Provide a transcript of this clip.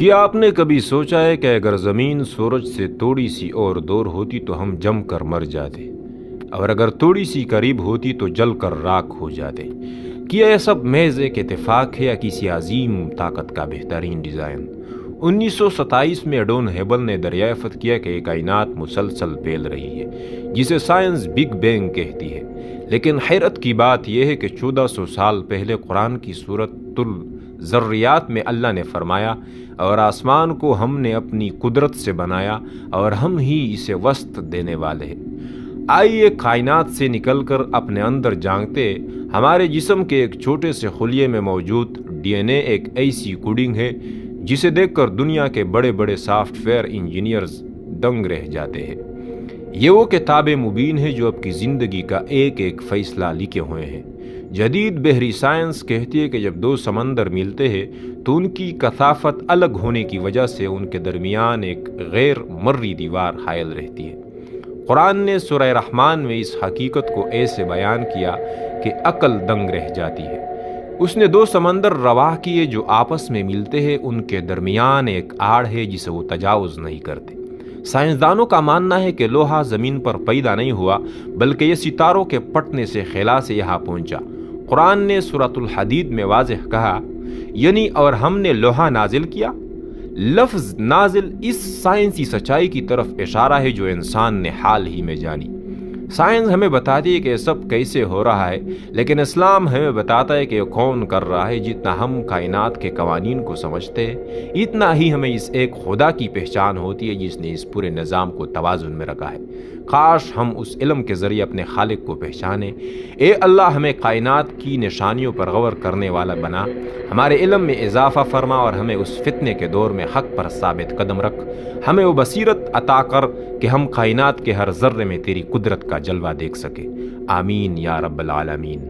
کیا آپ نے کبھی سوچا ہے کہ اگر زمین سورج سے تھوڑی سی اور دور ہوتی تو ہم جم کر مر جاتے، اور اگر تھوڑی سی قریب ہوتی تو جل کر راکھ ہو جاتے؟ کیا یہ سب محض ایک اتفاق ہے یا کسی عظیم طاقت کا بہترین ڈیزائن؟ 1927 میں ایڈون ہیبل نے دریافت کیا کہ یہ کائنات مسلسل پھیل رہی ہے، جسے سائنس بگ بینگ کہتی ہے۔ لیکن حیرت کی بات یہ ہے کہ 1400 سال پہلے قرآن کی سورۃ الذریات میں اللہ نے فرمایا، اور آسمان کو ہم نے اپنی قدرت سے بنایا اور ہم ہی اسے وسط دینے والے ہیں۔ آئیے کائنات سے نکل کر اپنے اندر جھانکتے، ہمارے جسم کے ایک چھوٹے سے خلیے میں موجود ڈی این اے ایک ایسی کوڈنگ ہے جسے دیکھ کر دنیا کے بڑے بڑے سافٹ ویئر انجینئرز دنگ رہ جاتے ہیں۔ یہ وہ کتاب مبین ہے جو آپ کی زندگی کا ایک ایک فیصلہ لکھے ہوئے ہیں۔ جدید بحری سائنس کہتی ہے کہ جب دو سمندر ملتے ہیں تو ان کی کثافت الگ ہونے کی وجہ سے ان کے درمیان ایک غیر مرئی دیوار حائل رہتی ہے۔ قرآن نے سورہ رحمان میں اس حقیقت کو ایسے بیان کیا کہ عقل دنگ رہ جاتی ہے۔ اس نے دو سمندر رواں کیے جو آپس میں ملتے ہیں، ان کے درمیان ایک آڑ ہے جسے وہ تجاوز نہیں کرتے۔ سائنسدانوں کا ماننا ہے کہ لوہا زمین پر پیدا نہیں ہوا، بلکہ یہ ستاروں کے پھٹنے سے خلا سے یہاں پہنچا۔ قرآن نے سورۃ الحدید میں واضح کہا، یعنی اور ہم نے لوہا نازل کیا۔ لفظ نازل اس سائنسی سچائی کی طرف اشارہ ہے جو انسان نے حال ہی میں جانی۔ سائنس ہمیں بتاتی ہے کہ یہ سب کیسے ہو رہا ہے، لیکن اسلام ہمیں بتاتا ہے کہ یہ کون کر رہا ہے۔ جتنا ہم کائنات کے قوانین کو سمجھتے ہیں، اتنا ہی ہمیں اس ایک خدا کی پہچان ہوتی ہے جس نے اس پورے نظام کو توازن میں رکھا ہے۔ کاش ہم اس علم کے ذریعے اپنے خالق کو پہچانیں۔ اے اللہ، ہمیں کائنات کی نشانیوں پر غور کرنے والا بنا، ہمارے علم میں اضافہ فرما اور ہمیں اس فتنے کے دور میں حق پر ثابت قدم رکھ۔ ہمیں وہ بصیرت عطا کر کہ ہم کائنات کے ہر ذرے میں تیری قدرت کا جلوہ دیکھ سکے۔ آمین یا رب العالمین۔